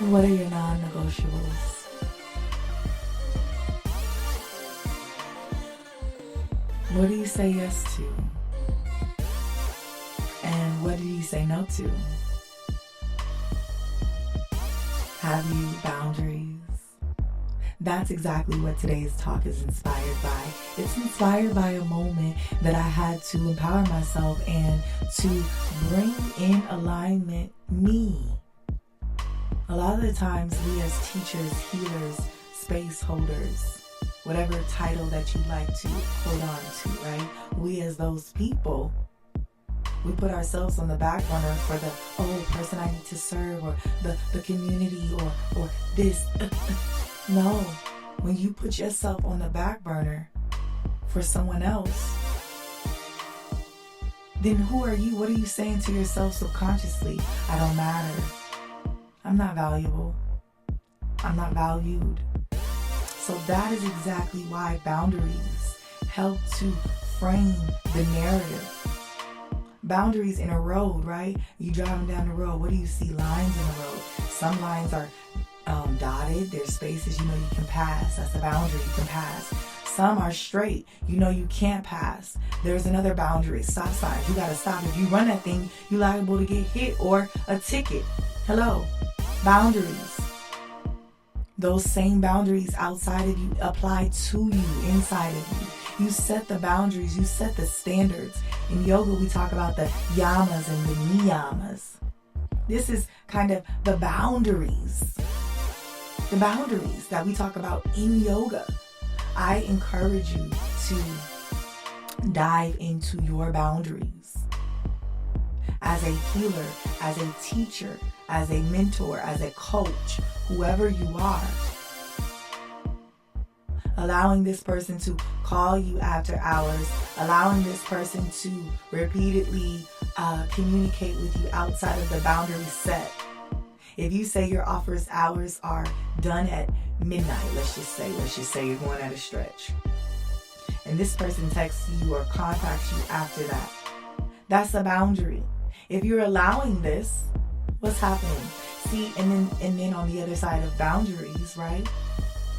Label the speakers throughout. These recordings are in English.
Speaker 1: What are your non-negotiables? What do you say yes to? And what do you say no to? Have you boundaries? That's exactly what today's talk is inspired by. It's inspired by a moment that I had to empower myself and to bring in alignment me. A lot of the times we as teachers, healers, space holders, whatever title that you'd like to hold on to, right? We as those people, we put ourselves on the back burner for the person I need to serve, or the community, or this. No, when you put yourself on the back burner for someone else, then who are you? What are you saying to yourself subconsciously? I don't matter. I'm not valuable. I'm not valued. So that is exactly why boundaries help to frame the narrative. Boundaries in a road, right? You driving down the road, what do you see? Lines in the road. Some lines are dotted. There's spaces you can pass. That's a boundary, you can pass. Some are straight. You can't pass. There's another boundary, stop signs. You gotta stop. If you run that thing, you're liable to get hit or a ticket. Hello. Boundaries. Those same boundaries outside of you apply to you, inside of you. You set the boundaries, you set the standards. In yoga, we talk about the yamas and the niyamas. This is kind of the boundaries. The boundaries that we talk about in yoga. I encourage you to dive into your boundaries. As a healer, as a teacher, as a mentor, as a coach, whoever you are, allowing this person to call you after hours, allowing this person to repeatedly communicate with you outside of the boundary set. If you say your office hours are done at midnight, let's just say you're going at a stretch, and this person texts you or contacts you after that, that's a boundary. If you're allowing this, what's happening? See, and then on the other side of boundaries, right?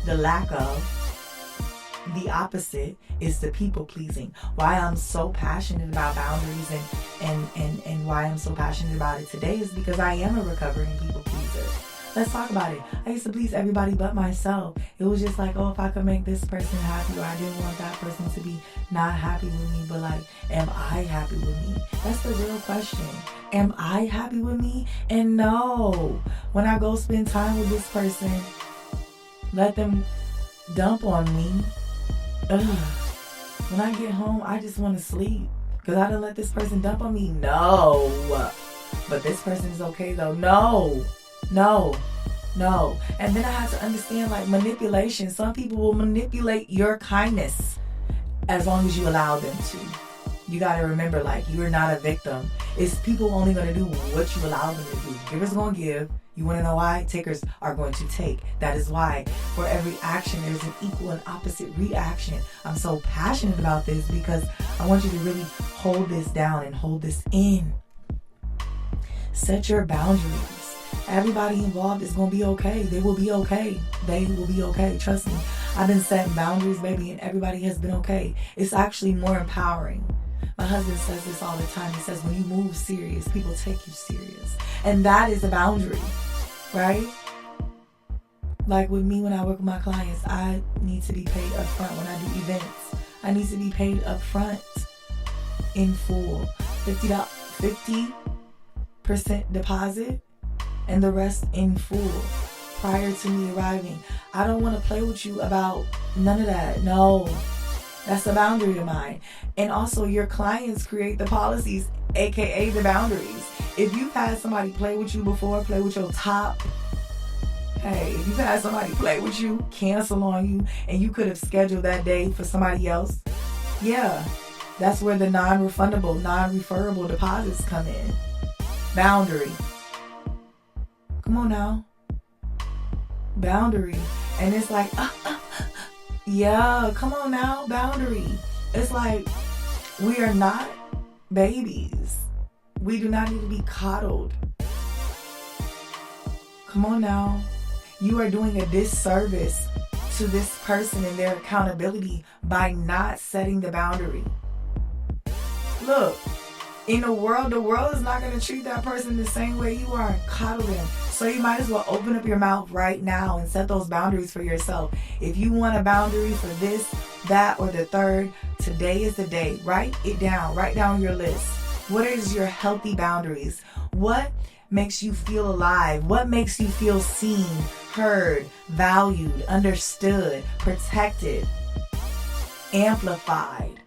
Speaker 1: The lack of, the opposite is the people pleasing. Why I'm so passionate about boundaries and why I'm so passionate about it today is because I am a recovering people pleaser. Let's talk about it. I used to please everybody but myself. It was just like, if I could make this person happy, or I didn't want that person to be not happy with me, but like, am I happy with me? That's the real question. Am I happy with me? And no, when I go spend time with this person, let them dump on me. When I get home, I just want to sleep because I done let this person dump on me. No, but this person is okay though. No. And then I have to understand, like, manipulation. Some people will manipulate your kindness as long as you allow them to. You got to remember, like, you are not a victim. It's people only going to do what you allow them to do. Givers going to give. You want to know why? Takers are going to take. That is why for every action, there's an equal and opposite reaction. I'm so passionate about this because I want you to really hold this down and hold this in. Set your boundaries. Everybody involved is going to be okay. They will be okay. They will be okay. Trust me. I've been setting boundaries, baby, and everybody has been okay. It's actually more empowering. My husband says this all the time. He says, when you move serious, people take you serious. And that is a boundary, right? Like with me, when I work with my clients, I need to be paid up front. When I do events, I need to be paid up front in full. 50% deposit and the rest in full prior to me arriving. I don't want to play with you about none of that. No. That's a boundary of mine. And also, your clients create the policies, aka the boundaries. If you've had somebody play with you before, play with your top, hey, if you've had somebody play with you, cancel on you, and you could have scheduled that day for somebody else, yeah, that's where the non-refundable, non-referable deposits come in. Boundary. Come on now. Boundary. And it's like, yeah, come on now, boundary. It's like, we are not babies. We do not need to be coddled. Come on now. You are doing a disservice to this person and their accountability by not setting the boundary. Look, in the world is not going to treat that person the same way you are and coddle them. So you might as well open up your mouth right now and set those boundaries for yourself. If you want a boundary for this, that, or the third, today is the day. Write it down. Write down your list. What is your healthy boundaries? What makes you feel alive? What makes you feel seen, heard, valued, understood, protected, amplified?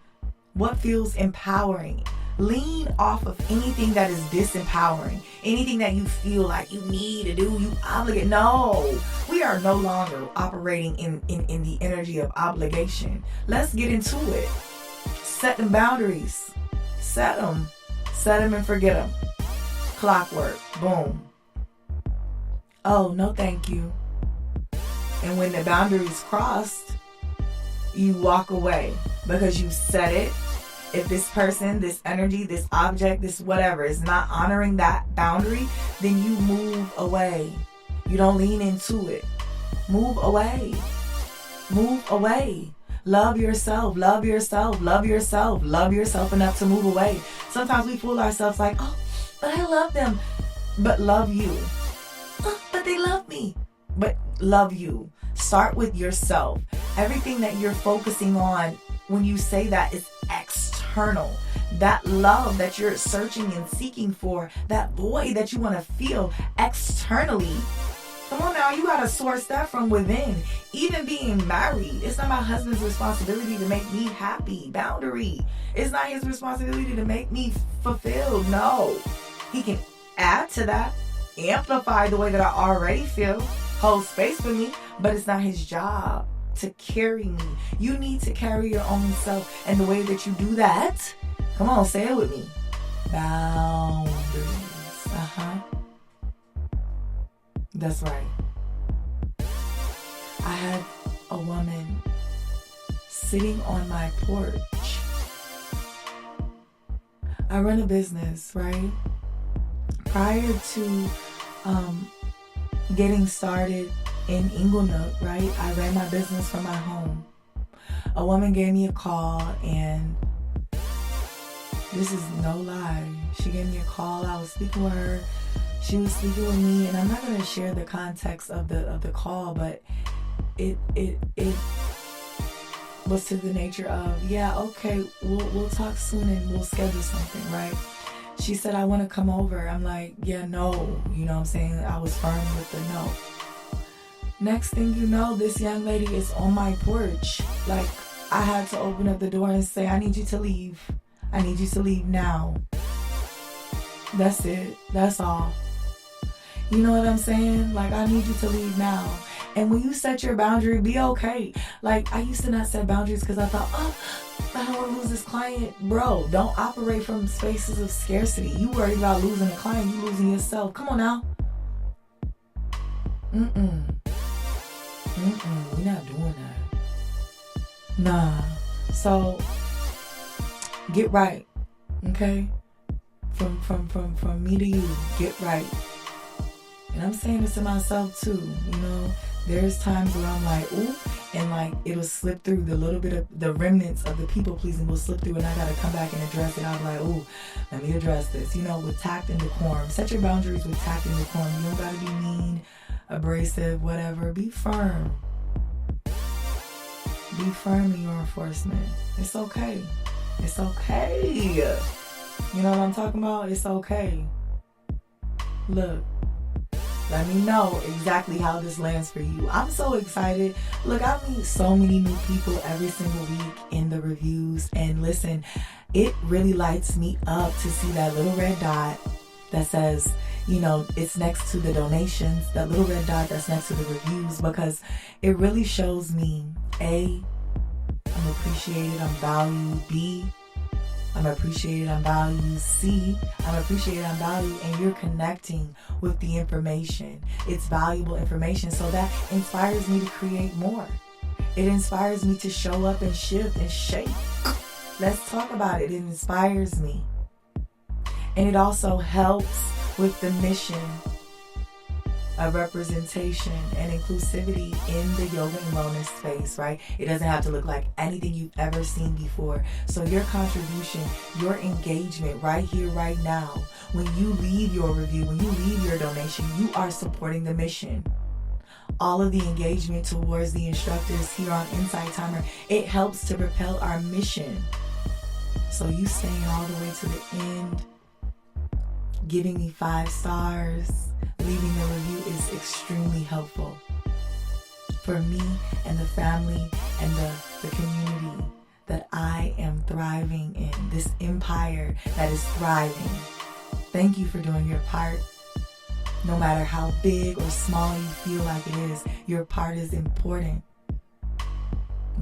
Speaker 1: What feels empowering? Lean off of anything that is disempowering, anything that you feel like you need to do, you obligate. No, we are no longer operating in the energy of obligation. Let's get into it. Set them boundaries. Set them and forget them. Clockwork. Boom. Oh, no thank you. And when the boundaries crossed, you walk away because you set it. If this person, this energy, this object, this whatever is not honoring that boundary, then you move away. You don't lean into it. Move away. Move away. Love yourself. Love yourself. Love yourself. Love yourself enough to move away. Sometimes we fool ourselves like, oh, but I love them. But love you. Oh, but they love me. But love you. Start with yourself. Everything that you're focusing on when you say that is external. That love that you're searching and seeking for, that void that you want to feel externally. Come on now, you got to source that from within. Even being married, it's not my husband's responsibility to make me happy. Boundary. It's not his responsibility to make me fulfilled. No. He can add to that, amplify the way that I already feel, hold space for me, but it's not his job to carry me. You need to carry your own self. And the way that you do that, come on, say it with me. Boundaries. That's right. I had a woman sitting on my porch. I run a business, right? Prior to getting started in Inglenook, right? I ran my business from my home. A woman gave me a call, and this is no lie. She gave me a call. I was speaking with her. She was speaking with me, and I'm not going to share the context of the call, but it was to the nature of, yeah, okay, we'll talk soon and we'll schedule something, right? She said, I want to come over. I'm like, yeah, no. You know what I'm saying? I was firm with the no. Next thing you know, this young lady is on my porch. Like, I had to open up the door and say, I need you to leave. I need you to leave now. That's it. That's all. You know what I'm saying? Like, I need you to leave now. And when you set your boundary, be okay. Like, I used to not set boundaries because I thought, oh, I don't want to lose this client. Bro, don't operate from spaces of scarcity. You worried about losing a client, you losing yourself. Come on now. We're not doing that. Nah. So, get right. Okay? From me to you, get right. And I'm saying this to myself too, you know. There's times where I'm like, ooh, and like it'll slip through, the little bit of the remnants of the people pleasing will slip through, and I gotta come back and address it. I'll be like, ooh, let me address this, you know, with tact and decorum. Set your boundaries with tact and decorum. You don't gotta be mean, abrasive, whatever. Be firm. Be firm in your enforcement. It's okay. It's okay. You know what I'm talking about? It's okay. Look. Let me know exactly how this lands for you. I'm so excited. Look, I meet so many new people every single week in the reviews. And listen, it really lights me up to see that little red dot that says, you know, it's next to the donations. That little red dot that's next to the reviews. Because it really shows me, A, I'm appreciated, I'm valued. B, I'm appreciated, I'm valued. C, I'm appreciated, I'm valued, and you're connecting with the information. It's valuable information, so that inspires me to create more. It inspires me to show up and shift and shape. Let's talk about it. It inspires me. And it also helps with the mission a representation and inclusivity in the yoga and wellness space, right? It doesn't have to look like anything you've ever seen before. So your contribution, your engagement right here, right now, when you leave your review, when you leave your donation, you are supporting the mission. All of the engagement towards the instructors here on Insight Timer, it helps to propel our mission. So you staying all the way to the end, giving me 5 stars, leaving a review is extremely helpful for me and the family and the community that I am thriving in, this empire that is thriving. Thank you for doing your part. No matter how big or small you feel like it is, your part is important.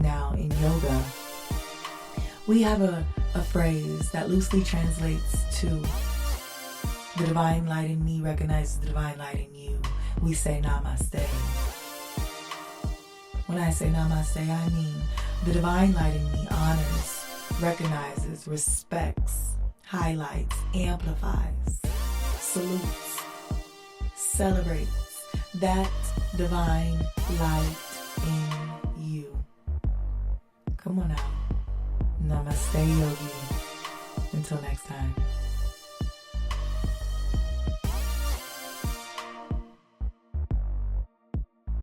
Speaker 1: Now, in yoga, we have a phrase that loosely translates to the divine light in me recognizes the divine light in you. We say namaste. When I say namaste, I mean the divine light in me honors, recognizes, respects, highlights, amplifies, salutes, celebrates that divine light in you. Come on out. Namaste, yogi. Until next time.